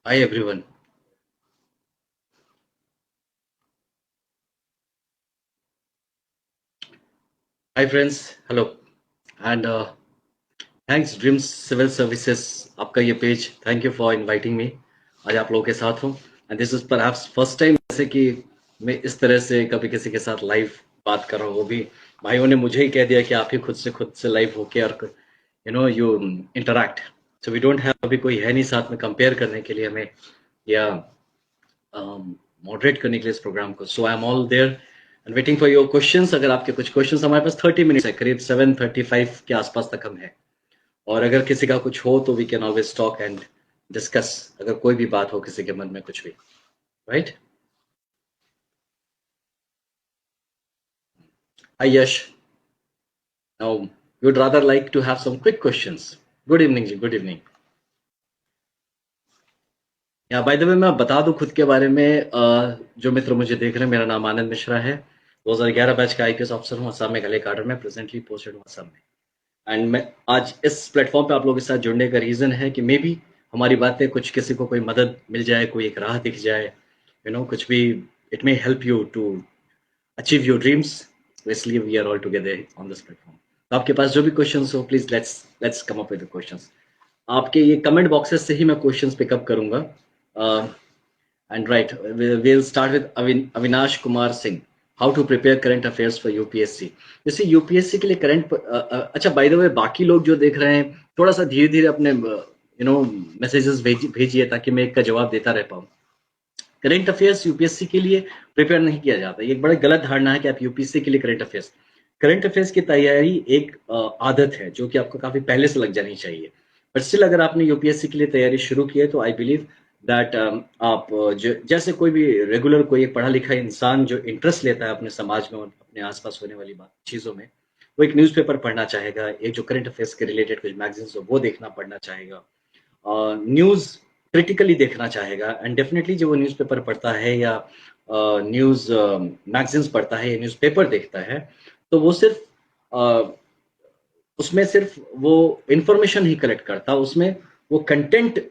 Hi everyone. Hi friends. Hello. And thanks Dreams Civil Services आपका ये page. Thank you for inviting me. आज आप लोगों के साथ हूँ. And this is perhaps first time जैसे कि मैं इस तरह से कभी किसी के साथ लाइव बात कर रहा हूँ. वो भी भाइयों ने मुझे ही कह दिया कि आप ही खुद से लाइव होके और you interact. So we don't have अभी कोई है नहीं साथ में कंपेयर करने के लिए हमें या मॉडरेट करने के लिए इस प्रोग्राम को. So I am all there and waiting for your questions. अगर आपके कुछ क्वेश्चंस, हमारे पास 30 मिनट्स है, करीब 7:35 के आसपास तक हम है. और अगर किसी का कुछ हो तो we can always talk and discuss, अगर कोई भी बात हो किसी के मन में कुछ भी. Right. Hi Yash. Now we would rather like to have some quick questions. Good evening जी. Good evening. या बाय द वे मैं बता दूं खुद के बारे में. जो मित्र मुझे देख रहे हैं, मेरा नाम आनंद मिश्रा है. 2011 बैच का आईपीएस ऑफिसर हूँ. असम मेघालय काडर में प्रेजेंटली पोस्टेड हूँ असम में. एंड मैं आज इस प्लेटफॉर्म पे आप लोगों के साथ जुड़ने का रीजन है कि मे बी हमारी बातें कुछ किसी को कोई मदद मिल जाए, कोई एक राह दिख जाए, कुछ भी. It may help you to achieve your dreams. तो इसलिए we are all together on this platform. तो आपके पास जो भी क्वेश्चंस हो, please let's let's come up with the questions. आपके ये कमेंट बॉक्सेस से ही मैं क्वेश्चंस पिकअप करूंगा. And right, we'll start with Avinash Kumar Singh. How to prepare current affairs for UPSC. जैसे यूपीएससी के लिए करंट. अच्छा, बाय द वे बाकी लोग जो देख रहे हैं, थोड़ा सा धीरे धीरे अपने मैसेजेस भेजिए ताकि मैं एक का जवाब देता रह पाऊँ. करंट अफेयर्स यूपीएससी के लिए प्रिपेयर नहीं किया जाता. ये एक बड़ा गलत धारणा है कि आप यूपीएससी के लिए करंट अफेयर्स की तैयारी एक आदत है जो कि आपको काफी पहले से लग जानी चाहिए. पर स्टिल अगर आपने यूपीएससी के लिए तैयारी शुरू की है तो आई बिलीव दैट आप जैसे कोई भी रेगुलर कोई एक पढ़ा लिखा इंसान जो इंटरेस्ट लेता है अपने समाज में और अपने आसपास होने वाली बात चीजों में, वो एक न्यूज़पेपर पढ़ना चाहेगा, एक जो करंट अफेयर्स के रिलेटेड कुछ मैगजीन्स हो वो देखना पढ़ना चाहेगा, न्यूज़ क्रिटिकली देखना चाहेगा. एंड डेफिनेटली जो वो न्यूज़पेपर पढ़ता है या न्यूज़ मैगजीन्स पढ़ता है या न्यूज़पेपर देखता है, तो वो सिर्फ उसमें सिर्फ वो इंफॉर्मेशन ही कलेक्ट करता, उसमें वो कंटेंट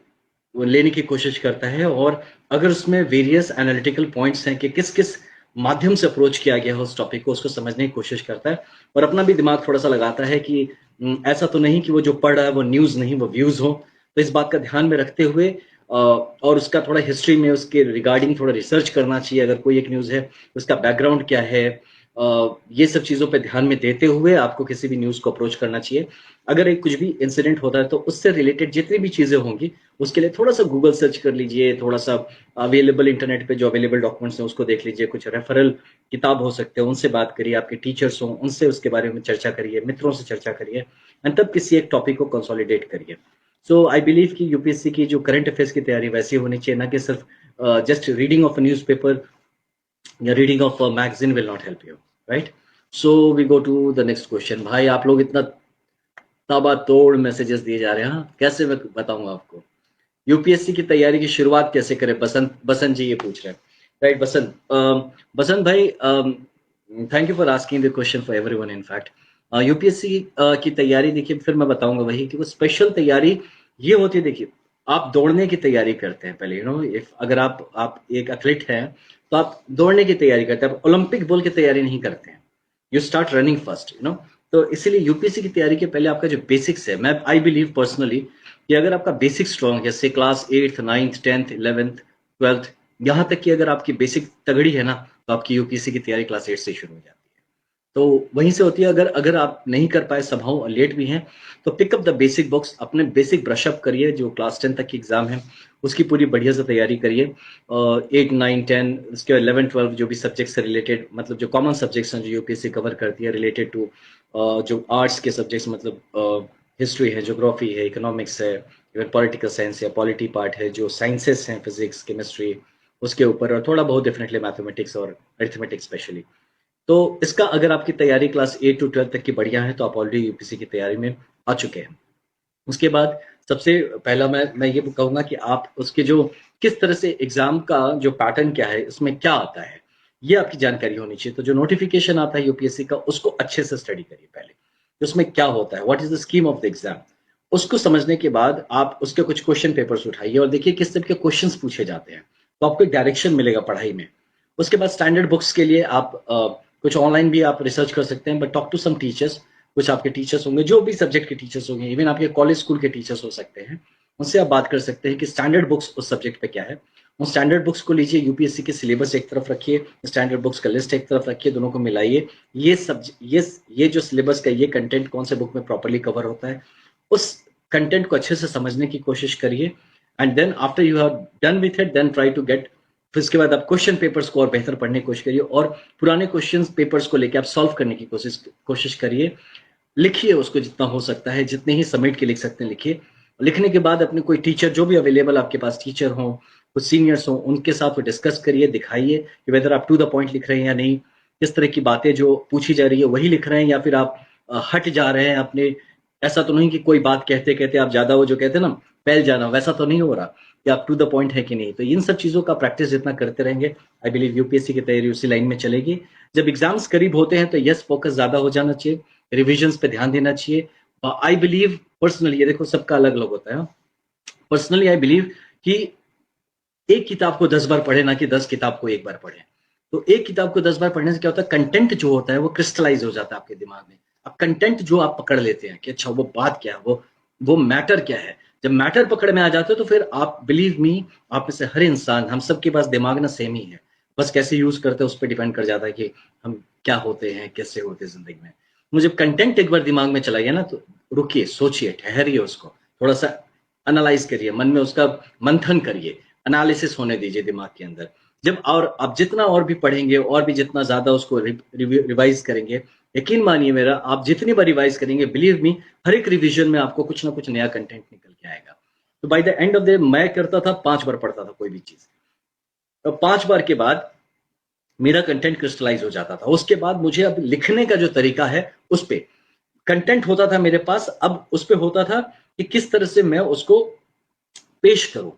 लेने की कोशिश करता है. और अगर उसमें वेरियस एनालिटिकल पॉइंट्स हैं कि किस किस माध्यम से अप्रोच किया गया है उस टॉपिक को, उसको समझने की कोशिश करता है. और अपना भी दिमाग थोड़ा सा लगाता है कि ऐसा तो नहीं कि वो जो पढ़ रहा है वो न्यूज़ नहीं, वो व्यूज़ हो. तो इस बात का ध्यान में रखते हुए और उसका थोड़ा हिस्ट्री में उसके रिगार्डिंग थोड़ा रिसर्च करना चाहिए. अगर कोई एक न्यूज़ है, उसका बैकग्राउंड क्या है, ये सब चीज़ों पे ध्यान में देते हुए आपको किसी भी न्यूज़ को अप्रोच करना चाहिए. अगर एक कुछ भी इंसिडेंट होता है तो उससे रिलेटेड जितनी भी चीज़ें होंगी उसके लिए थोड़ा सा गूगल सर्च कर लीजिए, थोड़ा सा अवेलेबल इंटरनेट पे जो अवेलेबल डॉक्यूमेंट्स हैं उसको देख लीजिए, कुछ रेफरल किताब हो सकते हैं उनसे बात करिए, आपके टीचर्स हों उनसे उसके बारे में चर्चा करिए, मित्रों से चर्चा करिए, एंड तब किसी एक टॉपिक को कंसोलिडेट करिए. सो आई बिलीव कि यूपीएससी की जो करंट अफेयर्स की तैयारी वैसी होनी चाहिए, ना कि सिर्फ just reading of a newspaper या reading of a magazine will not help you. Right. So we go to the next question. भाई आप लोग इतना ताबड़तोड़ मैसेजेस दिए जा रहे हैं. हाँ, कैसे मैं बताऊंगा आपको. यूपीएससी की तैयारी की शुरुआत कैसे करें, बसंत बसंत जी ये पूछ रहे हैं. राइट बसंत. बसंत भाई, thank you for asking the question for everyone. In fact UPSC की तैयारी देखिए, फिर मैं बताऊंगा वही कि वो स्पेशल तैयारी ये होती है. देखिए, आप दौड़ने की तैयारी करते हैं पहले, इफ अगर आप एक एथलीट हैं तो आप दौड़ने की तैयारी करते हैं, आप ओलंपिक बोल की तैयारी नहीं करते हैं. You start running first. तो इसीलिए यूपीएससी की तैयारी के पहले आपका जो बेसिक्स है, मैं आई बिलीव पर्सनली कि अगर आपका बेसिक स्ट्रॉन्ग है, जैसे class 8th 9th 10th 11th 12th, यहाँ तक कि अगर आपकी बेसिक तगड़ी है ना, तो आपकी यूपीएससी की तैयारी क्लास 8 से शुरू हो जाती है. तो वहीं से होती है. अगर अगर आप नहीं कर पाए, समहाउ लेट भी हैं, तो पिकअप द बेसिक बुक्स, अपने बेसिक ब्रशअप करिए. जो क्लास 10 तक की एग्जाम है उसकी पूरी बढ़िया से तैयारी करिए. 8 9 10 उसके 11 12 जो भी सब्जेक्ट से रिलेटेड, मतलब जो कॉमन सब्जेक्ट्स हैं जो यूपीएससी कवर करती है रिलेटेड टू जो आर्ट्स के सब्जेक्ट्स, मतलब हिस्ट्री है, ज्योग्राफी है, इकोनॉमिक्स है, इवन पॉलिटिकल साइंस है, पॉलिटी पार्ट है, जो साइंसेस हैं, फिजिक्स केमिस्ट्री, उसके ऊपर, और थोड़ा बहुत डेफिनेटली मैथमेटिक्स और अरिथमेटिक्स स्पेशली. तो इसका अगर आपकी तैयारी क्लास 8 to 12 तक की बढ़िया है तो आप ऑलरेडी यूपीएससी की तैयारी में आ चुके हैं. उसके बाद सबसे पहला मैं ये कहूंगा कि आप उसके जो किस तरह से एग्जाम का जो पैटर्न क्या है, इसमें क्या आता है, ये आपकी जानकारी होनी चाहिए. तो जो नोटिफिकेशन आता है यूपीएससी का, उसको अच्छे से स्टडी करिए पहले. उसमें क्या होता है, what is the scheme of the exam. उसको समझने के बाद आप उसके कुछ क्वेश्चन पेपर्स उठाइए और देखिए किस तरह के क्वेश्चंस पूछे जाते हैं, तो आपको एक डायरेक्शन मिलेगा पढ़ाई में। उसके बाद स्टैंडर्ड बुक्स के लिए आप कुछ ऑनलाइन भी आप रिसर्च कर सकते हैं, but talk to some teachers. कुछ आपके टीचर्स होंगे, जो भी सब्जेक्ट के टीचर्स होंगे, इवन आपके कॉलेज स्कूल के टीचर्स हो सकते हैं, उनसे आप बात कर सकते हैं कि स्टैंडर्ड बुक्स उस सब्जेक्ट पे क्या है। उन स्टैंडर्ड बुक्स को लीजिए, यूपीएससी के सिलेबस एक तरफ रखिए, स्टैंडर्ड बुक्स का लिस्ट एक तरफ रखिए, दोनों को मिलाइए। ये सब ये जो सिलेबस का ये कंटेंट कौन से बुक में प्रॉपर्ली कवर होता है, उस कंटेंट को अच्छे से समझने की कोशिश करिए। And then after you have done with it, then try to get, फिर उसके बाद आप क्वेश्चन पेपर्स को और बेहतर पढ़ने की कोशिश करिए और पुराने क्वेश्चन पेपर्स को लेकर आप सॉल्व करने की कोशिश करिए। लिखिए उसको जितना हो सकता है, जितने ही समेट के लिख सकते हैं लिखिए। लिखने के बाद अपने कोई टीचर, जो भी अवेलेबल आपके पास टीचर हो, कुछ सीनियर्स हो, उनके साथ डिस्कस करिए, दिखाइए कि वेदर आप टू द पॉइंट लिख रहे हैं या नहीं, किस तरह की बातें जो पूछी जा रही है वही लिख रहे हैं या फिर आप हट जा रहे हैं अपने। ऐसा तो नहीं कि कोई बात कहते कहते आप ज्यादा वो जो कहते हैं ना फैल जाना, वैसा तो नहीं हो रहा कि आप टू द पॉइंट है कि नहीं। तो इन सब चीजों का प्रैक्टिस जितना करते रहेंगे, आई बिलीव यूपीएससी की तैयारी उसी लाइन में चलेगी। जब एग्जाम्स करीब होते हैं तो यस, फोकस ज्यादा हो जाना चाहिए, रिविजन्स पे ध्यान देना चाहिए। आई बिलीव पर्सनली, ये देखो सबका अलग अलग होता है, पर्सनली आई बिलीव कि एक किताब को 10 बार पढ़े, ना कि 10 किताब को एक बार पढ़े। तो एक किताब को 10 बार पढ़ने से क्या होता है, कंटेंट जो होता है वो क्रिस्टलाइज हो जाता है आपके दिमाग में। अब कंटेंट जो आप पकड़ लेते हैं कि अच्छा वो बात क्या है, वो मैटर क्या है, जब मैटर पकड़ में आ जाते हो तो फिर आप बिलीव मी, आप में से हर इंसान, हम सबके पास दिमाग ना सेम ही है, बस कैसे यूज करते हैं उस पर डिपेंड कर जाता है कि हम क्या होते हैं, कैसे होते हैं जिंदगी में। मुझे कंटेंट एक बार दिमाग में चला गया ना, तो रुकिए, सोचिए, ठहरिए, उसको थोड़ा सा एनालाइज करिए, मन में उसका मंथन करिए, एनालिसिस होने दीजिए दिमाग के अंदर। जब और आप जितना और भी पढ़ेंगे और भी जितना ज्यादा उसको रिवाइज करेंगे, यकीन मानिए मेरा, आप जितनी बार रिवाइज करेंगे, बिलीव मी, हर एक रिवीजन में आपको कुछ ना कुछ नया कंटेंट निकल के आएगा। तो by the end of the, मैं करता था 5 बार पढ़ता था कोई भी चीज, तो 5 बार के बाद मेरा कंटेंट क्रिस्टलाइज हो जाता था। उसके बाद मुझे अब लिखने का जो तरीका है, उस पे कंटेंट होता था मेरे पास, अब उस पे होता था कि किस तरह से मैं उसको पेश करूं।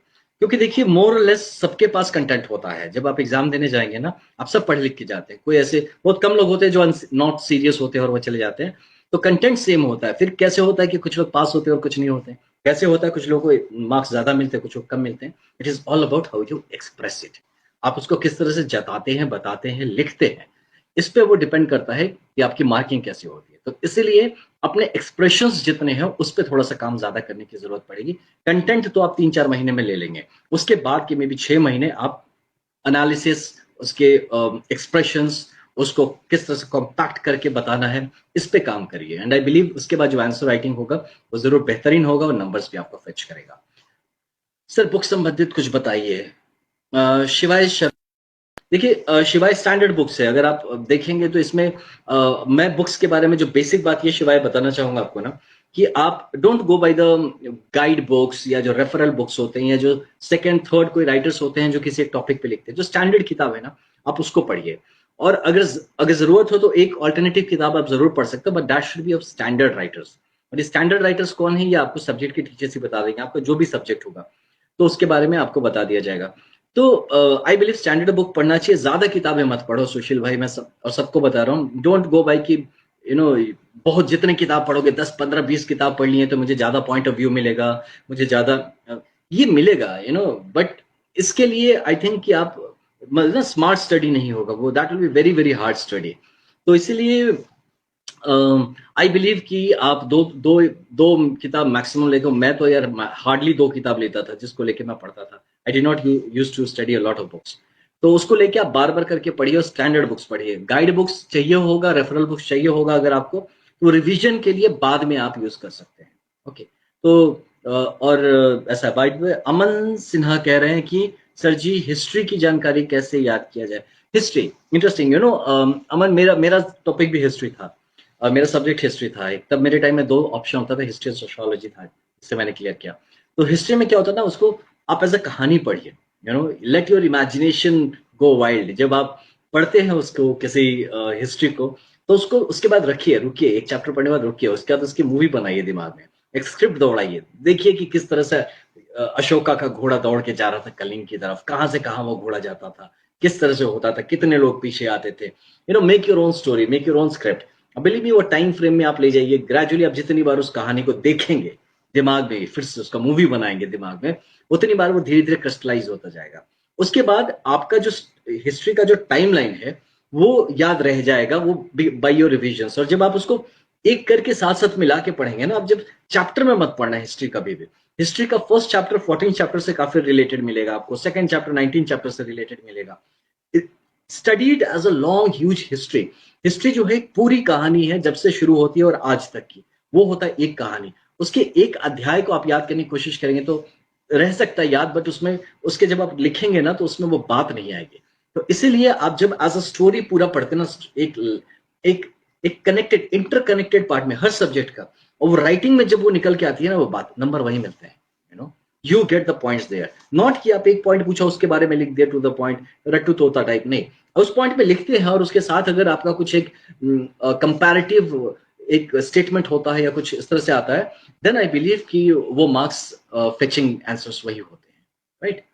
क्योंकि देखिए मोर और लेस सबके पास कंटेंट होता है, जब आप एग्जाम देने जाएंगे ना, आप सब पढ़ लिख के जाते हैं, कोई ऐसे बहुत कम लोग होते हैं जो नॉट सीरियस होते हैं और वो चले जाते हैं। तो कंटेंट सेम होता है। फिर कैसे होता है कि कुछ लोग पास होते हैं और कुछ नहीं होते हैं, कैसे होता है कुछ लोगों को मार्क्स ज्यादा मिलते हैं, कुछ लोग कम मिलते हैं। It is all about how you express it, आप उसको किस तरह से जताते हैं, बताते हैं, लिखते हैं, इस पे वो डिपेंड करता है कि आपकी मार्किंग कैसी होती है। तो इसीलिए अपने एक्सप्रेशंस जितने हैं उस पर थोड़ा सा काम ज्यादा करने की जरूरत पड़ेगी। कंटेंट तो आप 3-4 महीने में ले लेंगे, उसके बाद के में भी 6 महीने आप एनालिसिस, उसके एक्सप्रेशंस, उसको किस तरह से कॉम्पैक्ट करके बताना है, इस पे काम करिए। एंड आई बिलीव उसके बाद जो आंसर राइटिंग होगा वो जरूर बेहतरीन होगा और नंबर्स भी आपको फेच करेगा। सर बुक संबंधित कुछ बताइए। शिवाय, देखिए शिवाय स्टैंडर्ड बुक्स है, अगर आप देखेंगे तो इसमें मैं बुक्स के बारे में जो बेसिक बात ये शिवाय बताना चाहूंगा आपको ना, कि आप don't go by the guide books या जो रेफरल बुक्स होते हैं या जो सेकंड थर्ड कोई राइटर्स होते हैं जो किसी एक टॉपिक पे लिखते हैं। जो स्टैंडर्ड किताब है ना, आप उसको पढ़िए। और अगर अगर जरूरत हो तो एक ऑल्टरनेटिव किताब आप जरूर पढ़ सकते हो, but that should be of standard writers. और ये स्टैंडर्ड राइटर्स कौन है, ये आपको सब्जेक्ट के टीचर्स ही बता देंगे, आपका जो भी सब्जेक्ट होगा तो उसके बारे में आपको बता दिया जाएगा। तो आई बिलीव स्टैंडर्ड बुक पढ़ना चाहिए, ज्यादा किताबें मत पढ़ो सुशील भाई, मैं सब और सबको बता रहा हूँ, डोंट गो बाय कि बहुत जितने किताब पढ़ोगे, 10-15-20 किताब पढ़ ली है तो मुझे ज्यादा पॉइंट ऑफ व्यू मिलेगा, मुझे ज्यादा ये मिलेगा, बट इसके लिए आई थिंक कि आप मतलब ना स्मार्ट स्टडी नहीं होगा वो, that will be very very hard study. तो इसीलिए आई बिलीव कि आप दो दो दो किताब मैक्सिमम लेते हो। मैं तो यार हार्डली 2 किताब लेता था जिसको लेके मैं पढ़ता था। I did not use to study a lot of books. तो उसको लेके आप बार बार करके पढ़िए और स्टैंडर्ड बुक्स पढ़िए। गाइड बुक्स चाहिए होगा, रेफरल बुक्स चाहिए होगा अगर आपको, तो रिवीजन के लिए बाद में आप यूज कर सकते हैं। ओके, तो और ऐसा बाय द वे अमन सिन्हा कह रहे हैं कि सर जी हिस्ट्री की जानकारी कैसे याद किया जाए। हिस्ट्री इंटरेस्टिंग, अमन, मेरा मेरा टॉपिक भी हिस्ट्री था, मेरा सब्जेक्ट हिस्ट्री था एक, तब मेरे टाइम में 2 ऑप्शन होता था, हिस्ट्री और सोशियोलॉजी था, इससे मैंने क्लियर किया। तो हिस्ट्री में क्या होता था ना, उसको आप एज अ कहानी पढ़िए, let your imagination go wild. जब आप पढ़ते हैं उसको किसी हिस्ट्री को, तो उसको उसके बाद रखिए, रुकिए, एक चैप्टर पढ़ने के बाद रुकिए, उसके बाद उसकी मूवी बनाइए दिमाग में, एक स्क्रिप्ट दौड़ाइए, देखिए कि किस तरह से अशोका का घोड़ा दौड़ के जा रहा था कलिंग की तरफ, कहां से कहां वो घोड़ा जाता था, किस तरह से होता था, कितने लोग पीछे आते थे। Make your own story, make your own script. Believe me, वो टाइम फ्रेम में आप ले जाइए, ग्रेजुअली आप जितनी बार उस कहानी को देखेंगे दिमाग में, फिर से उसका मूवी बनाएंगे दिमाग में, उतनी बार वो धीरे धीरे क्रिस्टलाइज होता जाएगा। उसके बाद आपका जो हिस्ट्री का जो टाइमलाइन है वो याद रह जाएगा, वो बाय योर रिविजन। और जब आप उसको एक करके साथ साथ मिला के पढ़ेंगे ना, आप जब चैप्टर में मत पढ़ना हिस्ट्री कभी भी। हिस्ट्री का फर्स्ट चैप्टर 14 चैप्टर से काफी रिलेटेड मिलेगा आपको, सेकंड चैप्टर 19 चैप्टर से रिलेटेड मिलेगा। Studied as a long huge history. History जो है एक पूरी कहानी है, जब से शुरू होती है और आज तक की, वो होता है एक कहानी। उसके एक अध्याय को आप याद करने की कोशिश करेंगे तो रह सकता है याद, बट उसमें उसके जब आप लिखेंगे ना तो उसमें वो बात नहीं आएगी। तो इसीलिए आप जब एज अ स्टोरी पूरा पढ़ते ना, एक एक एक कनेक्टेड इंटरकनेक्टेड पार्ट में हर सब्जेक्ट का, और वो राइटिंग में जब वो निकल के आती है ना, वो बात नंबर वही मिलते हैं। You know, you get the points there, not कि आप एक पॉइंट पूछा उसके बारे में लिख दिया टू द पॉइंट, रट्टू तोता टाइप नहीं। उस पॉइंट पे लिखते हैं और उसके साथ अगर आपका कुछ एक कंपैरेटिव एक स्टेटमेंट होता है या कुछ इस तरह से आता है, देन आई बिलीव कि वो मार्क्स फेचिंग आंसर्स वही होते हैं, राइट।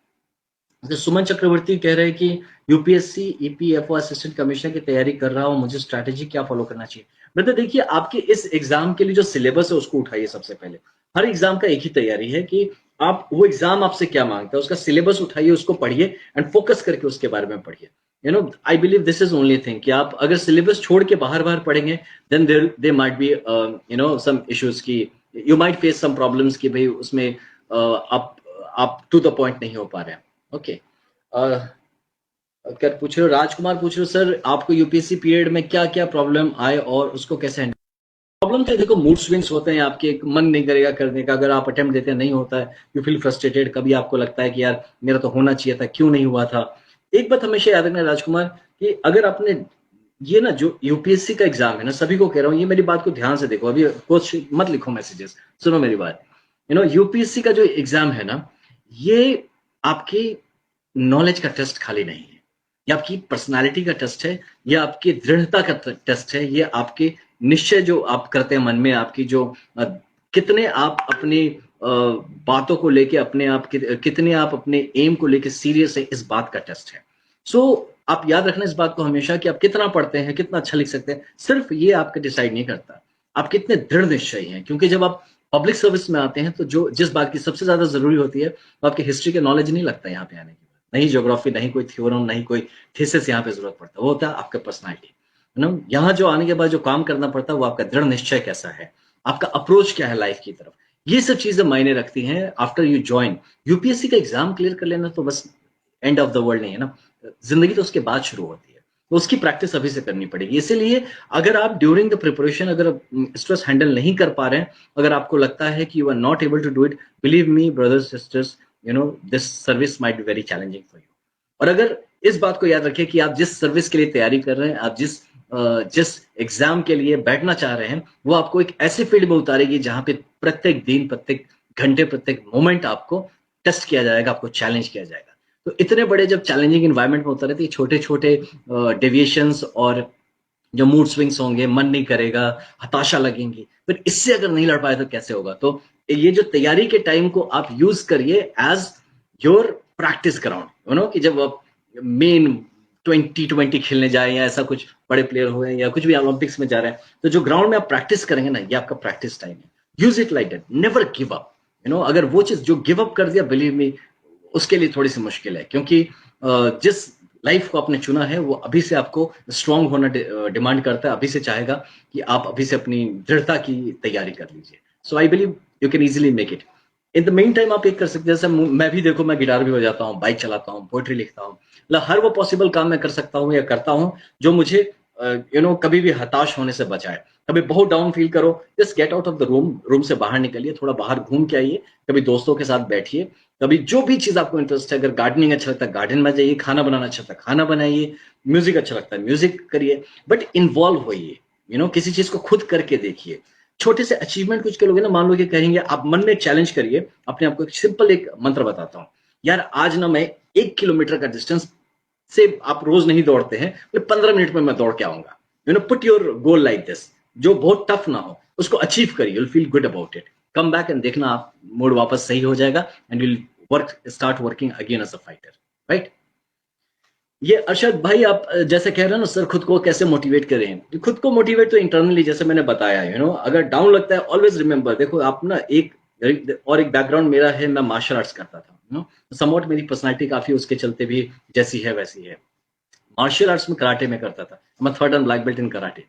तो सुमन चक्रवर्ती कह रहे हैं कि यूपीएससी ईपीएफओ असिस्टेंट कमिश्नर की तैयारी कर रहा हूं, मुझे स्ट्रैटेजी क्या फॉलो करना चाहिए। मतलब देखिए, आपके इस एग्जाम के लिए जो सिलेबस है उसको उठाइए सबसे पहले। हर एग्जाम का एक ही तैयारी है कि आप वो एग्जाम आपसे क्या मांगता है, उसका सिलेबस उठाइए, उसको पढ़िए एंड फोकस करके उसके बारे में पढ़िए। You know, I believe this is only thing कि आप अगर सिलेबस छोड़ के बाहर बाहर पढ़ेंगे, then there might be you know some issues की, you might face some problems कि भाई उसमें आप टू द पॉइंट नहीं हो पा रहे हैं। ओके, क्या पूछ रहे हो, राजकुमार पूछ रहे हो सर आपको यूपीएससी पीरियड में क्या क्या प्रॉब्लम आए और उसको कैसे हैंडल। प्रॉब्लम तो देखो, मूड स्विंग्स होते हैं आपके, मन नहीं करेगा करने का, अगर आप अटेम्प्ट देते नहीं होता है, यू फील फ्रस्ट्रेटेड, कभी आपको लगता है कि यार मेरा तो होना चाहिए था, क्यों नहीं हुआ था। एक बात हमेशा याद रखना राजकुमार, कि अगर आपने ये ना जो यूपीएससी का एग्जाम है ना, सभी को कह रहा हूँ, ये मेरी बात को ध्यान से देखो, अभी कुछ मत लिखो मैसेजेस, सुनो मेरी बात। यू नो, यूपीएससी का जो एग्जाम है ना, ये आपकी नॉलेज का टेस्ट खाली नहीं है, ये आपकी पर्सनालिटी का टेस्ट है, ये आपकी दृढ़ता का टेस्ट है, ये आपके निश्चय जो आप करते हैं मन में, आपकी जो कितने आप अपनी बातों को लेके, अपने आप कितने आप अपने एम को लेके सीरियस है, इस बात का टेस्ट है। सो आप याद रखना इस बात को हमेशा, कि आप कितना पढ़ते हैं, कितना अच्छा लिख सकते हैं, सिर्फ ये आपके डिसाइड नहीं करता, आप कितने दृढ़ निश्चयी हैं। क्योंकि जब आप पब्लिक सर्विस में आते हैं तो जो जिस बात की सबसे ज्यादा जरूरी होती है, वो आपकी हिस्ट्री के नॉलेज नहीं लगता यहाँ पे आने के बाद, नहीं ज्योग्राफी, नहीं कोई थ्योरम, नहीं कोई थीसिस यहाँ पे जरूरत पड़ता, वो होता है आपका पर्सनालिटी। यू नो, यहाँ जो आने के बाद जो काम करना पड़ता है, वो आपका दृढ़ निश्चय कैसा है, आपका अप्रोच क्या है लाइफ की तरफ, ये सब चीजें मायने रखती हैं आफ्टर यू ज्वाइन। यूपीएससी का एग्जाम क्लियर कर लेना तो बस एंड ऑफ द वर्ल्ड नहीं है ना, जिंदगी तो उसके बाद शुरू होती है, तो उसकी प्रैक्टिस अभी से करनी पड़ेगी। इसीलिए अगर आप ड्यूरिंग द प्रिपरेशन अगर स्ट्रेस हैंडल नहीं कर पा रहे हैं, अगर आपको लगता है कि you are not able to do it, believe me brothers sisters, you know this service might be very challenging for you. और अगर इस बात को याद रखिए कि आप जिस सर्विस के लिए तैयारी कर रहे हैं, आप जिस एग्जाम के लिए बैठना चाह रहे हैं, वो आपको एक ऐसे फील्ड में उतारेगी जहां पे प्रत्येक दिन, प्रत्येक घंटे, प्रत्येक मोमेंट आपको टेस्ट किया जाएगा, आपको चैलेंज किया जाएगा। तो इतने बड़े जब चैलेंजिंग इन्वायरमेंट में उतरे, तो छोटे छोटे डेविएशंस और जो मूड स्विंग्स होंगे, मन नहीं करेगा, हताशा लगेंगी, फिर इससे अगर नहीं लड़ पाए तो कैसे होगा। तो ये जो तैयारी के टाइम को आप यूज करिए as your practice ground. You know, कि जब आप मेन 2020 खेलने जाए या ऐसा कुछ बड़े प्लेयर हुए या कुछ भी ओलंपिक्स में जा रहे हैं, तो जो ग्राउंड में आप प्रैक्टिस करेंगे ना, ये आपका प्रैक्टिस टाइम है। Use it like that, never give up. You know, अगर वो चीज जो गिव अप कर दिया, बिलीव मी, उसके लिए थोड़ी सी मुश्किल है, क्योंकि जिस लाइफ को आपने चुना है वो अभी से आपको स्ट्रांग होना डिमांड करता है, अभी से चाहेगा कि आप अभी से अपनी दृढ़ता की तैयारी कर लीजिए। So I believe you can easily make it. In the meantime आप एक कर सकते हैं, जैसे मैं भी देखो, मैं गिटार भी बजाता हूँ, बाइक चलाता हूँ, पोएट्री लिखता हूँ, मतलब हर वो पॉसिबल काम मैं कर सकता हूँ या करता हूँ जो मुझे यू नो कभी भी हताश होने से बचाए। कभी बहुत डाउन फील करो, just get out of the room से बाहर निकलिए, थोड़ा बाहर घूम के आइए, कभी दोस्तों के साथ बैठिए, कभी जो भी चीज आपको इंटरेस्ट है, अगर गार्डनिंग अच्छा लगता है गार्डन में जाइए, खाना बनाना अच्छा लगता है खाना बनाइए, म्यूजिक अच्छा लगता है म्यूजिक करिए, बट इन्वॉल्व होइए। यू नो, किसी चीज को खुद करके देखिए, छोटे से अचीवमेंट कुछ करोगे ना, मान लो कि कहेंगे, आप मन में चैलेंज करिए अपने आप को। एक सिंपल एक मंत्र बताता हूँ, यार आज ना मैं 1 किलोमीटर का डिस्टेंस से, आप रोज नहीं दौड़ते हैं, 15 मिनट में मैं दौड़ के आऊंगा। You know, put your goal like this, जो बहुत टफ ना हो, उसको अचीव करिए, you'll feel good about it, come back and देखना आप मूड वापस सही हो जाएगा, and you'll start working again as a fighter, right? ये अरशद भाई, आप जैसे कह रहे हैं ना सर, खुद को कैसे मोटिवेट करें, खुद को मोटिवेट तो इंटरनली, जैसे मैंने बताया, यू नो, अगर डाउन लगता है ऑलवेज रिमेंबर, देखो आप ना एक और एक बैकग्राउंड मेरा है, मैं मार्शल आर्ट्स करता था, समवॉट मेरी पर्सनैलिटी काफ़ी उसके चलते भी जैसी है वैसी है। मार्शल आर्ट्स में कराटे में करता था, मैं 3rd and black belt in karate.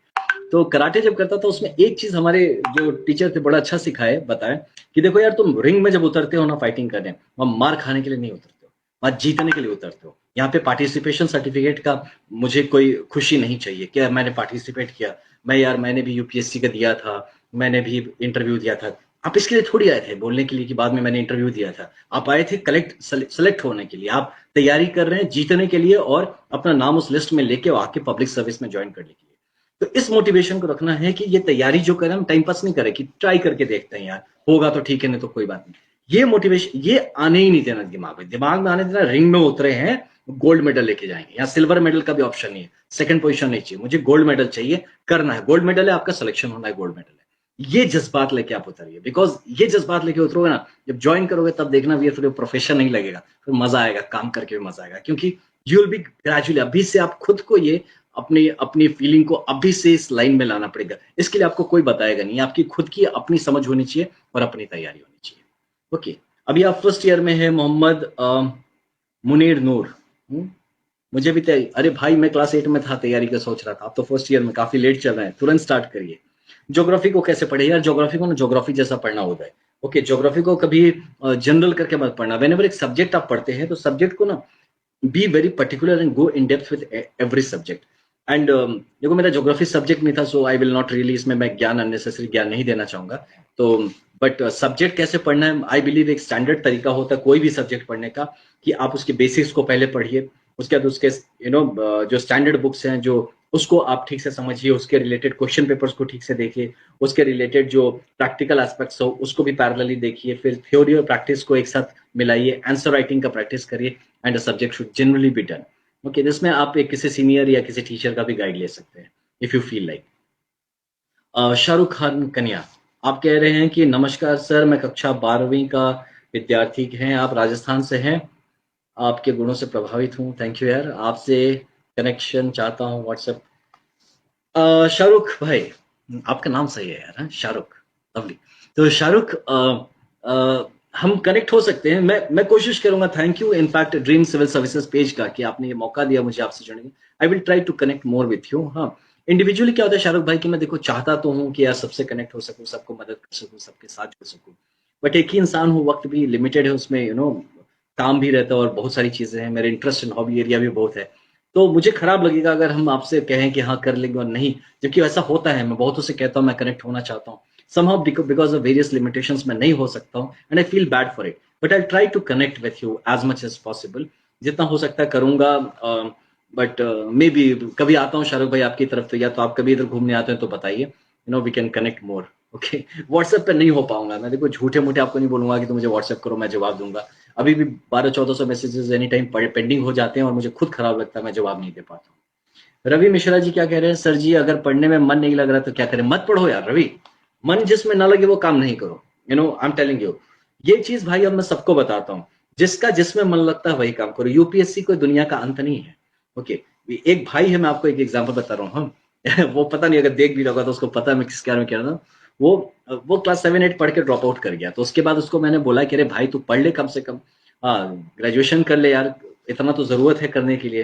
तो कराटे जब करता था उसमें एक चीज़ हमारे जो टीचर थे बड़ा अच्छा सिखाए बताएं कि देखो यार, तुम रिंग में जब उतरते हो ना फाइटिंग करने, वहाँ मार खाने के लिए नहीं उतरते हो, वहाँ जीतने के लिए उतरते हो। यहाँ पे पार्टिसिपेशन सर्टिफिकेट का मुझे कोई खुशी नहीं चाहिए कि मैंने पार्टिसिपेट किया, मैंने भी यूपीएससी का दिया था, मैंने भी इंटरव्यू दिया था। आप इसके लिए थोड़ी आए थे बोलने के लिए कि बाद में मैंने इंटरव्यू दिया था। आप आए थे सेलेक्ट होने के लिए, आप तैयारी कर रहे हैं जीतने के लिए और अपना नाम उस लिस्ट में लेके आके पब्लिक सर्विस में ज्वाइन करने के लिए। तो इस मोटिवेशन को रखना है कि ये तैयारी जो करें हम टाइम पास नहीं करें कि ट्राई करके देखते हैं यार, होगा तो ठीक है नहीं तो कोई बात नहीं। ये मोटिवेशन ये आने ही नहीं देना दिमाग में आने देना। रिंग में उतरे हैं, गोल्ड मेडल लेके जाएंगे, यहाँ सिल्वर मेडल का भी ऑप्शन नहीं है, सेकंड पोजीशन नहीं चाहिए, मुझे गोल्ड मेडल चाहिए, करना है, गोल्ड मेडल है, आपका सिलेक्शन होना है, गोल्ड मेडल है। ये जज्बात लेके आप उतरिए, बिकॉज ये जज्बात लेके उतरोगे ना, जब ज्वाइन करोगे तब देखना भी फिर प्रोफेशन नहीं लगेगा, फिर मजा आएगा, काम करके भी मजा आएगा, क्योंकि यू विल बी ग्रेजुअली, अभी से आप खुद को ये अपनी अपनी फीलिंग को अभी से इस लाइन में लाना पड़ेगा। इसके लिए आपको कोई बताएगा नहीं, आपकी खुद की अपनी समझ होनी चाहिए और अपनी तैयारी होनी चाहिए। ओके, अभी आप फर्स्ट ईयर में है, मोहम्मद मुनीर नूर। मुझे भी अरे भाई, मैं क्लास 8 में था, तैयारी का सोच रहा था, आप तो फर्स्ट ईयर में, काफी लेट चल रहे हैं, तुरंत स्टार्ट करिए। ज्योग्राफी को कैसे पढ़े यार? ज्योग्राफी को ना ज्योग्राफी जैसा पढ़ना होता है। ओके, ज्योग्राफी को कभी जनरल करके मत पढ़ना। व्हेनेवर एक सब्जेक्ट आप पढ़ते हैं तो सब्जेक्ट को ना be very particular and go in depth with every subject. And देखो, मेरा ज्योग्राफी सब्जेक्ट नहीं था, सो आई विल नॉट रियली इसमें मैं ज्ञान, अननेसेसरी ज्ञान नहीं देना चाहूंगा। तो बट सब्जेक्ट कैसे पढ़ना है, आई बिलीव एक स्टैंडर्ड तरीका होता है कोई भी सब्जेक्ट पढ़ने का, कि आप उसके बेसिक्स को पहले पढ़िए, उसके बाद उसके जो स्टैंडर्ड बुक्स हैं जो, उसको आप ठीक से समझिए, उसके रिलेटेड क्वेश्चन पेपर्स को ठीक से देखिए, उसके रिलेटेड जो प्रैक्टिकल एस्पेक्ट्स हो उसको भी पैरेलली देखिए, फिर थ्योरी और प्रैक्टिस को एक साथ मिलाइए, आंसर राइटिंग का प्रैक्टिस करिए, and subject should generally be done. Okay, जिसमें आप एक किसी सीनियर या किसी टीचर का भी गाइड ले सकते हैं if you feel like. Shahrukh Khan कन्या, आप कह रहे हैं कि नमस्कार सर, मैं कक्षा 12वीं का विद्यार्थी हैं, आप राजस्थान से हैं, आपके गुणों से प्रभावित हूँ, थैंक यू यार, आपसे कनेक्शन चाहता हूँ व्हाट्सएप। शाहरुख भाई, आपका नाम सही है यार, शाहरुख, लवली। तो शाहरुख, हम कनेक्ट हो सकते हैं, मैं कोशिश करूंगा। Thank you in fact Dream Civil Services page का कि आपने ये मौका दिया मुझे आपसे जुड़ने। I will try to connect more with you. हाँ, इंडिविजुअली क्या होता है शाहरुख भाई कि मैं देखो चाहता तो हूँ कि यार सबसे कनेक्ट हो सकूं, सबको मदद कर सकूं, सबके साथ जुड़ सकूं, बट एक ही इंसान हूँ, वक्त भी लिमिटेड है, उसमें काम भी रहता है और बहुत सारी चीजें हैं, मेरे इंटरेस्ट एंड हॉबी एरिया भी बहुत है। तो मुझे खराब लगेगा अगर हम आपसे कहें कि हाँ कर लेंगे और नहीं, जबकि ऐसा होता है, मैं बहुतों से कहता हूँ मैं कनेक्ट होना चाहता हूँ, somehow because of various limitations मैं नहीं हो सकता हूँ, and I feel bad for it, but I'll try to connect with you as much as possible, जितना हो सकता है करूंगा। बट मे बी कभी आता हूँ शाहरुख भाई आपकी तरफ, तो या तो आप कभी इधर घूमने आते हैं तो बताइए, we can connect more. Okay, WhatsApp पे नहीं हो पाऊंगा मैं, देखो झूठे मूठे आपको नहीं बोलूंगा कि तुम मुझे व्हाट्सएप करो मैं जवाब दूंगा, अभी भी 1200-1400 मैसेजेस एनी टाइम पेंडिंग हो जाते हैं और मुझे खुद खराब लगता है, मैं जवाब नहीं दे पाता हूँ। रवि मिश्रा जी क्या कह रहे हैं, सर जी अगर पढ़ने में मन नहीं लग रहा तो क्या करें? मत पढ़ो यार रवि, मन जिसमें ना लगे वो काम नहीं करो, आई एम टेलिंग यू, ये चीज भाई अब मैं सबको बताता हूँ, जिसका जिसमें मन लगता है वही काम करो। यूपीएससी कोई दुनिया का अंत नहीं है। ओके, एक भाई है, मैं आपको एक एग्जांपल बता रहा हूँ, हम वो पता नहीं अगर देख भी रहा तो उसको पता है मैं किस बारे में कह रहा हूँ। वो क्लास 7-8 पढ़ के ड्रॉप आउट कर गया, तो उसके बाद उसको मैंने बोला कि अरे भाई तू पढ़ ले कम से कम, हाँ ग्रेजुएशन कर ले यार, इतना तो जरूरत है करने के लिए,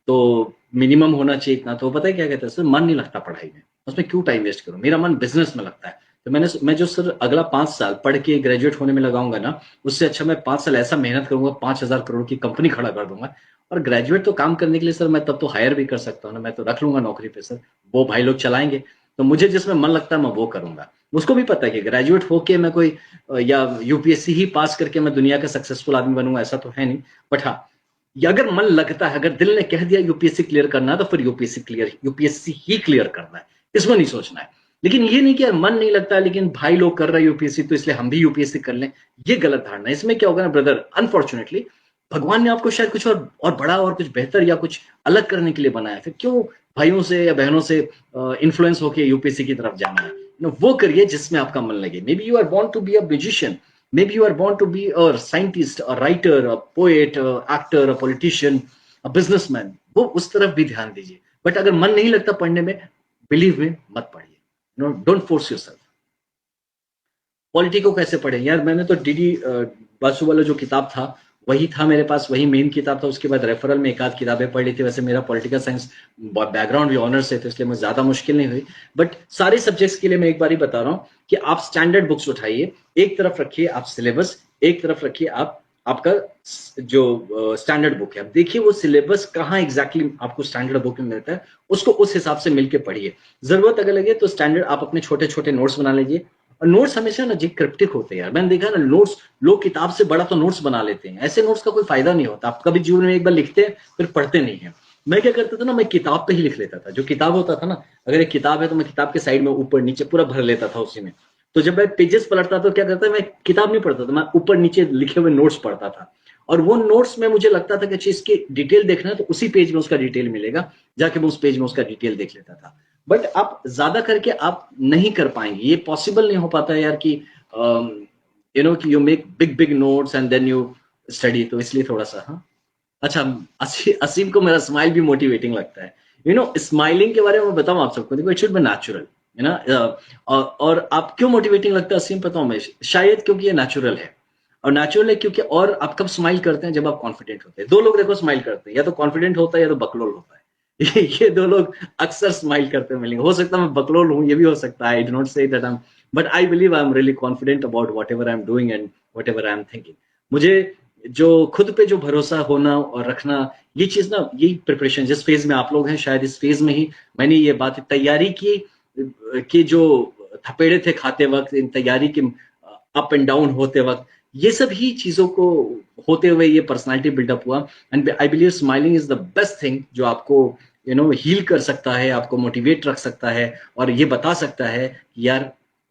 तो मिनिमम होना चाहिए इतना। तो पता है क्या कहते हैं, सर मन नहीं लगता पढ़ाई में, उसमें क्यों टाइम वेस्ट करूं, मेरा मन बिजनेस में लगता है। तो मैं जो सर अगला 5 साल पढ़ के ग्रेजुएट होने में लगाऊंगा ना, उससे अच्छा मैं 5 साल ऐसा मेहनत करूंगा, 5,000 करोड़ की कंपनी खड़ा कर दूंगा। और ग्रेजुएट तो काम करने के लिए सर मैं तब तो हायर भी कर सकता हूँ ना, मैं तो रख लूंगा नौकरी पे सर, वो भाई लोग चलाएंगे। तो मुझे जिसमें मन लगता है मैं वो करूंगा। उसको भी पता है कि ग्रेजुएट होके मैं कोई या यूपीएससी ही पास करके मैं दुनिया का सक्सेसफुल आदमी बनूंगा, ऐसा तो है नहीं। बट हाँ, ये अगर मन लगता है, अगर दिल ने कह दिया यूपीएससी क्लियर करना है तो फिर यूपीएससी ही क्लियर करना है, इसमें नहीं सोचना है। लेकिन ये नहीं कि यार मन नहीं लगता लेकिन भाई लोग कर रहे हैं यूपीएससी तो इसलिए हम भी यूपीएससी कर लें, ये गलत धारणा है। इसमें क्या होगा ना ब्रदर, अनफॉर्चुनेटली भगवान ने आपको शायद कुछ और बड़ा और कुछ बेहतर या कुछ अलग करने के लिए बनाया, फिर क्यों भाइयों से या बहनों से इन्फ्लुएंस होकर यूपीएससी की तरफ जाना है? वो करिए जिसमें आपका मन लगे। Maybe you are born to be a musician, maybe you are born to be a scientist, a writer, a poet, a actor, a politician, a businessman, वो उस तरफ भी ध्यान दीजिए। बट अगर मन नहीं लगता पढ़ने में, बिलीव में मत पढ़िए, डोंट फोर्स योरसेल्फ। पॉलिटिको कैसे पढ़े यार, मैंने तो डीडी बासु वाला जो किताब था वही था मेरे पास, वही मेन किताब था, उसके बाद रेफरल में एक आध किताबें पढ़ ली थी। वैसे मेरा पॉलिटिकल साइंस बैकग्राउंड भी ऑनर्स है, तो इसलिए मुझे ज्यादा मुश्किल नहीं हुई। बट सारे सब्जेक्ट्स के लिए मैं एक बार ही बता रहा हूँ कि आप स्टैंडर्ड बुक्स उठाइए, एक तरफ रखिए आप सिलेबस, एक तरफ रखिए आप आपका जो स्टैंडर्ड बुक है। अब देखिए वो सिलेबस कहाँ एग्जैक्टली आपको स्टैंडर्ड बुक में मिलता है, उसको उस हिसाब से मिलके पढ़िए। जरूरत अगर लगे तो स्टैंडर्ड आप अपने छोटे छोटे नोट्स बना लीजिए। और नोट्स हमेशा ना जी क्रिप्टिक होते हैं यार, मैंने देखा ना नोट्स, लोग किताब से बड़ा तो नोट्स बना लेते हैं, ऐसे नोट्स का कोई फायदा नहीं होता। आप कभी जीवन में एक बार लिखते हैं फिर पढ़ते नहीं है। मैं क्या करता था ना, मैं किताब पे ही लिख लेता था, जो किताब होता था ना, अगर एक किताब है तो मैं किताब के साइड में ऊपर नीचे पूरा भर लेता था उसी में। तो जब मैं पेजेस पलटता तो क्या करता, मैं किताब नहीं पढ़ता था, मैं ऊपर नीचे लिखे हुए नोट्स पढ़ता था। और वो नोट्स में मुझे लगता था कि अच्छा इसकी डिटेल देखना है तो उसी पेज में उसका डिटेल मिलेगा, जाके मैं उस पेज में उसका डिटेल देख लेता था। बट आप ज्यादा करके आप नहीं कर पाएंगे, ये पॉसिबल नहीं हो पाता है यार कि यू नो कि you make big big notes and then you study, तो इसलिए थोड़ा सा हाँ। अच्छा, असीम को मेरा स्माइल भी मोटिवेटिंग लगता है। यू नो स्माइलिंग के बारे में मैं बताऊं आप सबको, देखो इट शुड बी नेचुरल, है ना। और आप क्यों मोटिवेटिंग लगता है असीम, पता हूं मैं, शायद क्योंकि ये नेचुरल है। और नेचुरल है क्योंकि, और आप कब स्माइल करते हैं, जब आप कॉन्फिडेंट होते हैं। दो लोग देखो स्माइल करते हैं, या तो कॉन्फिडेंट होता है या तो बकलोल होता है। ये दो लोग अक्सर स्माइल करते मिलेंगे। हो सकता है मैं बकलोल हूं, ये भी हो सकता है, I do not say that I M, but I believe I am really confident about what ever I am doing and what ever I am thinking. मुझे जो खुद पे जो भरोसा होना और रखना, ये चीज ना, यही प्रिपरेशन जिस फेज में आप लोग हैं, शायद इस फेज में ही मैंने ये बात तैयारी की जो थपेड़े थे खाते वक्त, इन तैयारी के अप एंड डाउन होते वक्त, ये सब ही चीजों को होते हुए ये पर्सनालिटी बिल्डअप हुआ। And I believe smiling is the best thing जो आपको हील कर सकता है, आपको मोटिवेट रख सकता है, और ये बता सकता है कि यार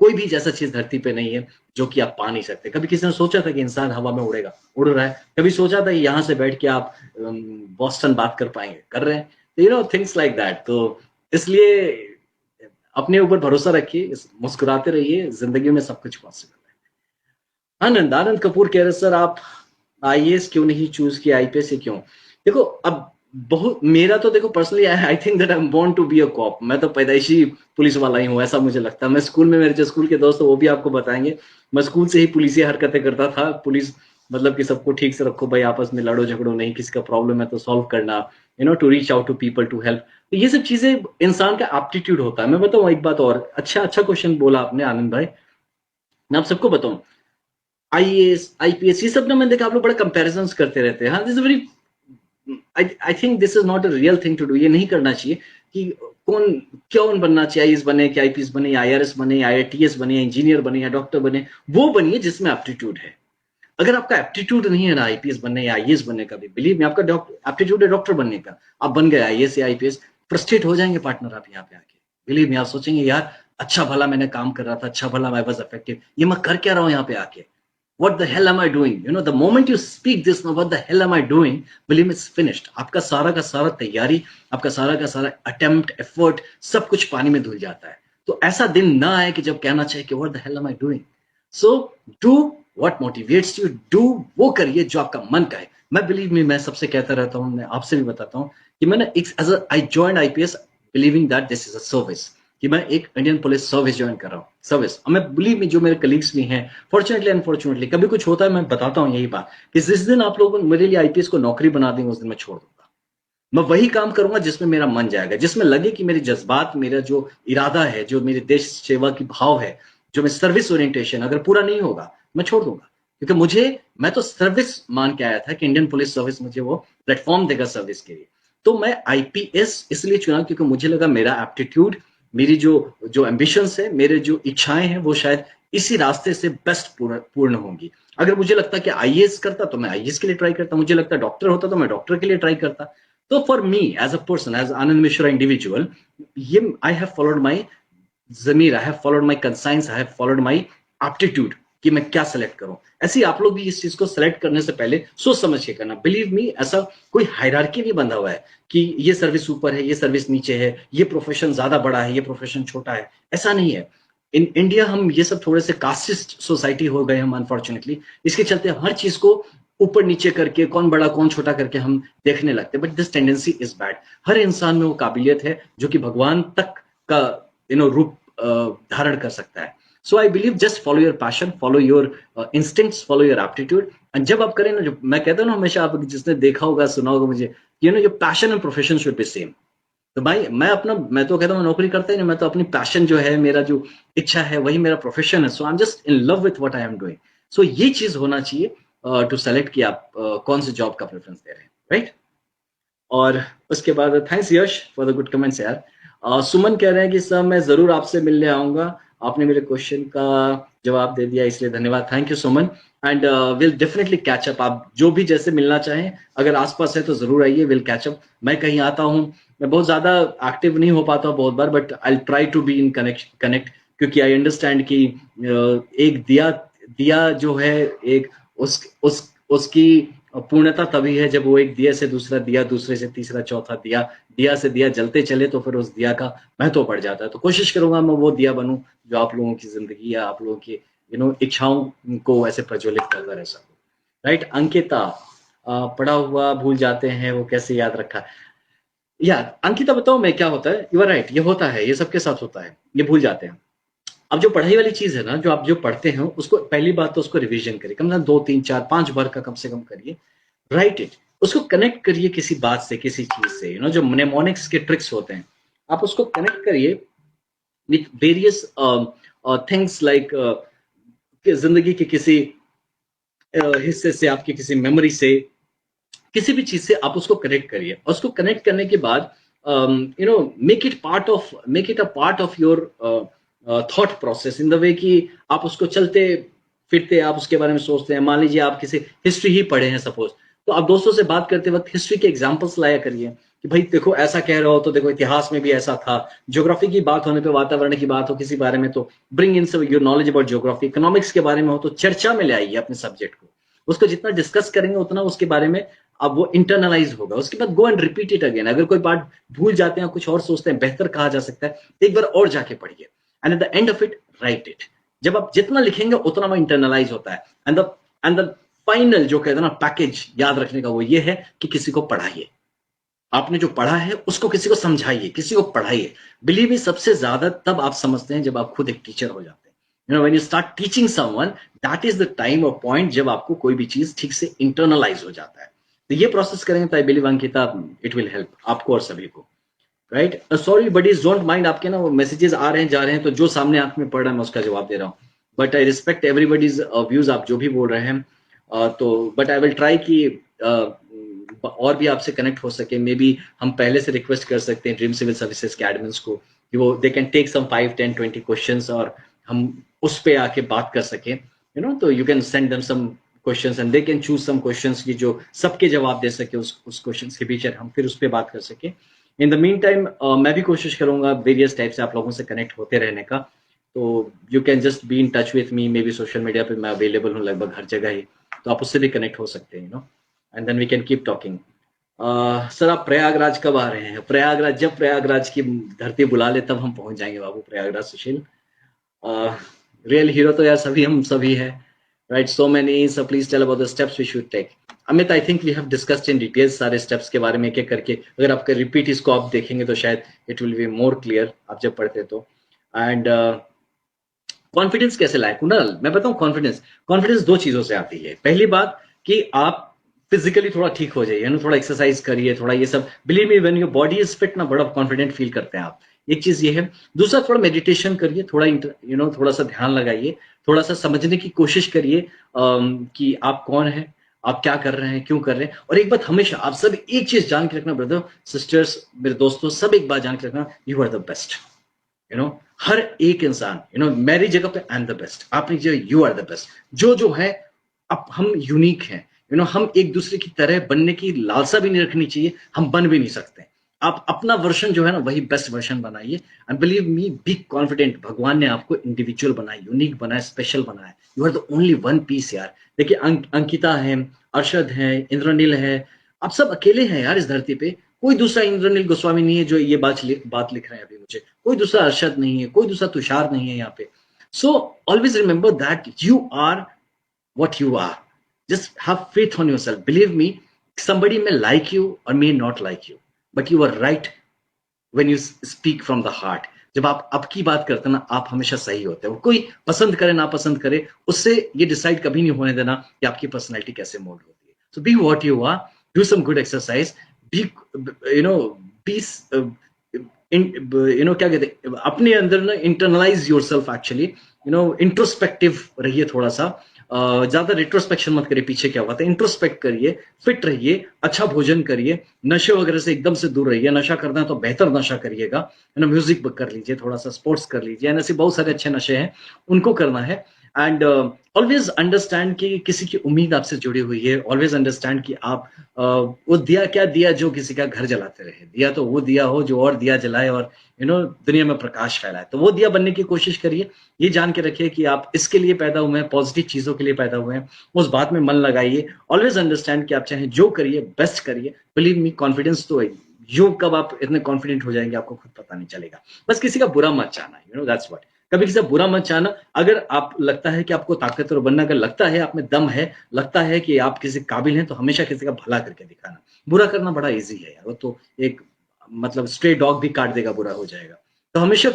कोई भी जैसा चीज धरती पे नहीं है जो कि आप पा नहीं सकते। कभी किसी ने सोचा था कि इंसान हवा में उड़ेगा, उड़ रहा है? कभी सोचा था कि यहाँ से बैठ के आप बॉस्टन बात कर पाएंगे, कर रहे हैं? Things like that. तो इसलिए अपने ऊपर भरोसा रखिए, मुस्कुराते रहिए, जिंदगी में सब कुछ पॉसिबल है। आनंद आनंद कपूर कह रहे सर आप आईएएस क्यों नहीं चूज किया, आईपीएस से क्यों? देखो अब बहुत, मेरा तो देखो personally I think that I am born to be a cop. मैं तो पैदाइशी पुलिस वाला ही हूँ, ऐसा मुझे लगता है। मैं स्कूल में, मेरे जो स्कूल के दोस्त हैं वो भी आपको बताएंगे, मैं स्कूल से ही पुलिस हरकतें करता था। पुलिस मतलब कि सबको ठीक से रखो भाई, आपस में लड़ो झगड़ो नहीं, किसी का प्रॉब्लम है तो सॉल्व करना, to reach out to people to help. तो ये सब चीजें इंसान का एप्टीट्यूड होता है। मैं बताऊँ एक बात और, अच्छा अच्छा क्वेश्चन बोला आपने आनंद भाई। मैं आप सबको बताऊं, आईएएस आईपीएस ये सब ना, मैंने देखा आप लोग बड़ा कंपैरिजंस करते रहते हैं। हाँ, this is very, I think this is not a real thing to do. ये नहीं करना चाहिए कि कौन कौन बनना चाहिए, आईएएस बने कि आईपीएस बने, या आईआरएस बने, या आईआईटीएस बने, या इंजीनियर बने, या डॉक्टर बने। वो बनिए जिसमें एप्टीट्यूड है। अगर आपका एप्टीट्यूड नहीं है ना आईपीएस बनने या आईएएस बनने का, भी बिलीव में आपका एप्टीट्यूड है डॉक्टर बनने का, आप बन गए आईएएस या आईपीएस, फ्रस्ट्रेट हो जाएंगे पार्टनर आप यहाँ पे आके। बिलीव में आप सोचेंगे यार अच्छा भला मैंने काम कर रहा था, अच्छा भला मैं वाज इफेक्टिव, ये मैं कर क्या रहा हूँ यहाँ पे आके, what the hell am I doing? The moment you speak this, now what the hell am I doing? Believe me, it's finished. आपका सारा का सारा तैयारी, आपका सारा का सारा अटेम्प्ट, एफर्ट, सब कुछ पानी में धुल जाता है। तो ऐसा दिन ना आए कि जब कहना चाहिए कि what the hell am I doing? So do what motivates you, do वो करिए जो आपका मन का है। मैं बिलीव में, मैं सबसे कहता रहता हूँ, मैं आपसे भी बताता हूँ कि मैंने एक I joined IPS believing that this is a service, कि मैं एक इंडियन पुलिस सर्विस ज्वाइन कर रहा हूँ, सर्विस। और मैं बिलीव में, जो मेरे कलीग्स भी हैं, फॉर्चुनेटली अनफॉर्चुनेटली कभी कुछ होता है, मैं बताता हूँ यही बात कि जिस दिन आप लोग मेरे लिए आईपीएस को नौकरी बना देंगे उस दिन मैं छोड़ दूंगा। मैं वही काम करूंगा जिसमें मेरा मन जाएगा, जिसमें लगे कि मेरे जज्बात, मेरा जो इरादा है, जो मेरे देश सेवा की भाव है, जो मेरे सर्विस ओरिएंटेशन अगर पूरा नहीं होगा मैं छोड़ दूंगा। क्योंकि मैं तो सर्विस मान के आया था कि इंडियन पुलिस सर्विस मुझे वो प्लेटफॉर्म देगा सर्विस के लिए। तो मैं आईपीएस इसलिए चुना क्योंकि मुझे लगा मेरा एप्टीट्यूड, मेरी जो जो एम्बिशंस है, मेरे जो इच्छाएं हैं, वो शायद इसी रास्ते से बेस्ट पूर्ण होंगी। अगर मुझे लगता कि आईएएस करता तो मैं आईएएस के लिए ट्राई करता, मुझे लगता डॉक्टर होता तो मैं डॉक्टर के लिए ट्राई करता। तो for me as a person, as Anand Mishra individual, ये आई हैव फॉलोड माई जमीर, I have followed my conscience, I have followed my aptitude कि मैं क्या सेलेक्ट करूं। ऐसे ही आप लोग भी इस चीज को सेलेक्ट करने से पहले सोच समझ के करना। बिलीव मी, ऐसा कोई हायरार्की नहीं बंधा हुआ है कि ये सर्विस ऊपर है, ये सर्विस नीचे है, ये प्रोफेशन ज्यादा बड़ा है, ये प्रोफेशन छोटा है, ऐसा नहीं है। इन इंडिया हम ये सब थोड़े से कास्टिस्ट सोसाइटी हो गए हम अनफॉर्चुनेटली, इसके चलते हर चीज को ऊपर नीचे करके, कौन बड़ा कौन छोटा करके हम देखने लगते हैं। But this tendency is bad. हर इंसान में वो काबिलियत है जो कि भगवान तक का रूप धारण कर सकता है। So I believe just follow your passion, follow your instincts, follow your aptitude. And जब आप करें ना, जो मैं कहता हूँ ना हमेशा, आप जिसने देखा होगा सुना होगा मुझे, जो passion and profession should be same. तो भाई मैं तो कहता हूँ नौकरी करता ही नहीं, मैं तो अपनी पैशन जो है, मेरा जो इच्छा है वही मेरा प्रोफेशन है। So I am just in love with what I am doing. So ये चीज होना चाहिए टू सेलेक्ट कि आप कौन से जॉब का प्रेफरेंस दे रहे हैं, राइट। और उसके बाद thanks Yash for the good comments यार। सुमन कह रहे हैं कि सर मैं जरूर आपसे मिलने आऊंगा, आपने मेरे क्वेश्चन का जवाब दे दिया इसलिए धन्यवाद। Thank you Suman. And will definitely catch up, आप जो भी जैसे मिलना चाहें, अगर आसपास है तो जरूर आइए, विल कैच अप। मैं कहीं आता हूँ, मैं बहुत ज्यादा एक्टिव नहीं हो पाता बहुत बार, but I try to be in connect, क्योंकि आई अंडरस्टैंड कि एक दिया दिया जो है, एक उसकी पूर्णता तभी है जब वो एक दिया से दूसरा दिया, दूसरे से तीसरा, चौथा दिया, दिया से दिया जलते चले, तो फिर उस दिया का महत्व बढ़ जाता है। तो कोशिश करूंगा मैं वो दिया बनूं जो आप लोगों की जिंदगी या आप लोगों की इच्छाओं को ऐसे प्रज्वलित करता रह सकूं, राइट। अंकिता, पढ़ा हुआ भूल जाते हैं वो कैसे याद रखा। या अंकिता बताओ मैं, क्या होता है, यू आर राइट, ये होता है, ये सबके साथ होता है, ये भूल जाते हैं। अब जो पढ़ाई वाली चीज है ना, जो आप जो पढ़ते हैं उसको पहली बात तो उसको रिवीजन करिए, कम से कम 2 3 4 5 बार का कम से कम करिए। राइट इट, उसको कनेक्ट करिए किसी बात से, किसी चीज से, जो mnemonics के ट्रिक्स होते हैं, आप उसको कनेक्ट करिए विथ वेरियस थिंग्स, लाइक जिंदगी के किसी हिस्से से, आपकी किसी मेमोरी से, किसी भी चीज से आप उसको कनेक्ट करिए। और उसको कनेक्ट करने के बाद make it a part of your thought process, in the way कि आप उसको चलते फिरते आप उसके बारे में सोचते हैं। मान लीजिए आप किसी हिस्ट्री ही पढ़े हैं सपोज, तो आप दोस्तों से बात करते वक्त हिस्ट्री के एग्जाम्पल्स लाया करिए कि भाई देखो ऐसा कह रहे हो तो देखो इतिहास में भी ऐसा था। ज्योग्राफी की बात होने पे, वातावरण की बात हो किसी बारे में, तो bring in your knowledge about geography. Economics के बारे में हो तो चर्चा में ले आइए अपने सब्जेक्ट को, उसको जितना डिस्कस करेंगे उतना उसके बारे में अब वो इंटरनलाइज होगा। उसके बाद go and repeat it again. अगर कोई बात भूल जाते हैं, कुछ और सोचते हैं बेहतर कहा जा सकता है, तो एक बार और जाके पढ़िए। And at the end of it right it. जब आप जितना लिखेंगे उतना वो इंटरनलाइज होता है। एंड द फाइनल जो कहते हैं ना पैकेज याद रखने का, वो ये है कि किसी को पढ़ाइए। आपने जो पढ़ा है उसको किसी को समझाइए, किसी को पढ़ाइए। बिलीव मी, सबसे ज्यादा तब आप समझते हैं जब आप खुद एक टीचर हो जाते हैं। When you start teaching someone, that is the time और पॉइंट जब आपको कोई भी चीज ठीक से इंटरनलाइज हो जाता है। तो ये प्रोसेस करेंगे तो I believe Ankita, it will help आपको और सभी को, right. Sorry buddies, don't mind, आपके ना वो मैसेजेस आ रहे हैं जा रहे हैं, तो जो सामने आंख में पड़ रहा है मैं उसका जवाब दे रहा हूँ। But I respect everybody's views, आप जो भी बोल रहे हैं। तो बट आई विल ट्राई कि और भी आपसे कनेक्ट हो सके। मे बी हम पहले से रिक्वेस्ट कर सकते हैं ड्रीम सिविल सर्विसेज के एडमिन्स को कि वो they can take some 5 10 20 questions, और हम उस पे आके बात कर सकें। तो you can send them some questions and they can choose some questions की जो सबके जवाब दे सके उस क्वेश्चंस के पीछे, हम फिर उस पर बात कर सके। इन द मीन टाइम मैं भी कोशिश करूंगा वेरियस टाइप से आप लोगों से कनेक्ट होते रहने का। तो you can just be in touch with me, may be social media पे मैं अवेलेबल हूँ लगभग हर जगह ही, तो आप उससे भी कनेक्ट हो सकते हैं, and then we can keep talking. Sir आप प्रयागराज कब आ रहे हैं? प्रयागराज, जब प्रयागराज की धरती बुला ले तब हम पहुंच जाएंगे बाबू प्रयागराज। सुशील, रियल हीरो तो यार सभी हम सभी है, right. So many, so please tell about the steps we should take. Amit, I think we have discussed in detail सारे स्टेप्स के बारे में एक एक करके। अगर आपका रिपीट इसको आप देखेंगे तो शायद it will be more clear आप जब पढ़ते तो। एंड कॉन्फिडेंस कैसे लाए कुणाल? मैं बताऊं, कॉन्फिडेंस दो चीजों से आती है। पहली बात कि आप फिजिकली थोड़ा ठीक हो जाइए, थोड़ा एक्सरसाइज करिए, थोड़ा ये सब। Believe me, when your body is fit ना, बड़ा कॉन्फिडेंट फील करते हैं आप। एक चीज ये है। दूसरा, थोड़ा मेडिटेशन करिए, थोड़ा थोड़ा सा ध्यान लगाइए, थोड़ा सा समझने की कोशिश करिए कि आप कौन है, आप क्या कर रहे हैं, क्यों कर रहे हैं। और एक बात हमेशा आप सब एक चीज जान के रखना, ब्रदर सिस्टर्स, मेरे दोस्तों, सब एक बात जान के रखना, यू आर द बेस्ट। हर एक इंसान, मेरी जगह पे आई एम द बेस्ट, आपकी जगह यू आर द बेस्ट। जो है, अब हम यूनिक हैं। हम एक दूसरे की तरह बनने की लालसा भी नहीं रखनी चाहिए, हम बन भी नहीं सकते। आप अपना वर्जन जो है ना, वही बेस्ट वर्जन बनाइए। And believe me, be confident. भगवान ने आपको इंडिविजुअल बनाया, यूनिक बनाया, स्पेशल बनाया। You are the only one piece यार। देखिए अंकिता है, अरशद है, इंद्रनील है, आप सब अकेले हैं यार इस धरती पे। कोई दूसरा इंद्रनील गोस्वामी नहीं है जो ये बात लिख रहे हैं अभी मुझे। कोई दूसरा अरशद नहीं है, कोई दूसरा तुषार नहीं है यहाँ पे। So always remember that you are what you are. Just have faith on yourself. Believe me, somebody may like you or may not like you, but you are right when you speak from the heart. जब आप अब की बात करते हैं ना, आप हमेशा सही होते हो। कोई पसंद करे ना पसंद करे, उससे ये डिसाइड कभी नहीं होने देना कि आपकी पर्सनैलिटी कैसे मोल्ड होती है। So be what you are, do some good exercise, be you know be क्या कहते हैं, अपने अंदर ना इंटरनलाइज योरसेल्फ एक्चुअली, इंट्रोस्पेक्टिव रहिए थोड़ा सा। ज्यादा रिट्रोस्पेक्शन मत करिए, पीछे क्या हुआ था, इंट्रोस्पेक्ट करिए, फिट रहिए, अच्छा भोजन करिए, नशे वगैरह से एकदम से दूर रहिए। नशा करना है तो बेहतर नशा करिएगा, म्यूजिक कर लीजिए, थोड़ा सा स्पोर्ट्स कर लीजिए, ऐसे बहुत सारे अच्छे नशे हैं, उनको करना है। एंड ऑलवेज अंडरस्टैंड कि किसी की उम्मीद आपसे जुड़ी हुई है। ऑलवेज अंडरस्टैंड कि आप वो दिया क्या दिया जो किसी का घर जलाते रहे, दिया तो वो दिया हो जो और दिया जलाए और दुनिया में प्रकाश फैलाए। तो वो दिया बनने की कोशिश करिए। ये जान के रखिए कि आप इसके लिए पैदा हुए हैं, पॉजिटिव चीजों के लिए पैदा हुए हैं, उस बात में मन लगाइए। ऑलवेज अंडरस्टैंड कि आप चाहे जो करिए बेस्ट करिए। बिलीव मी, कॉन्फिडेंस तो है, यो कब आप इतने कॉन्फिडेंट हो जाएंगे आपको खुद पता नहीं चलेगा। बस किसी का बुरा मत चाहना, दैट्स व्हाट। कभी किसी का बुरा मत चाहना। अगर आप लगता है कि आपको ताकतवर बनना, अगर लगता है आप में दम है, लगता है कि आप किसी काबिल हैं, तो हमेशा किसी का भला करके दिखाना। बुरा करना बड़ा ईजी है यार, वो तो एक मतलब स्ट्रे डॉग भी काट देगा, बुरा हो जाएगा। तो हमेशा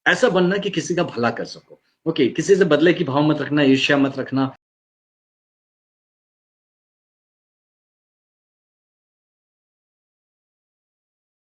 ऐसा बनना कि किसी का भला कर सको। ओके, किसी से बदले की भाव मत रखना, ईर्ष्या मत रखना,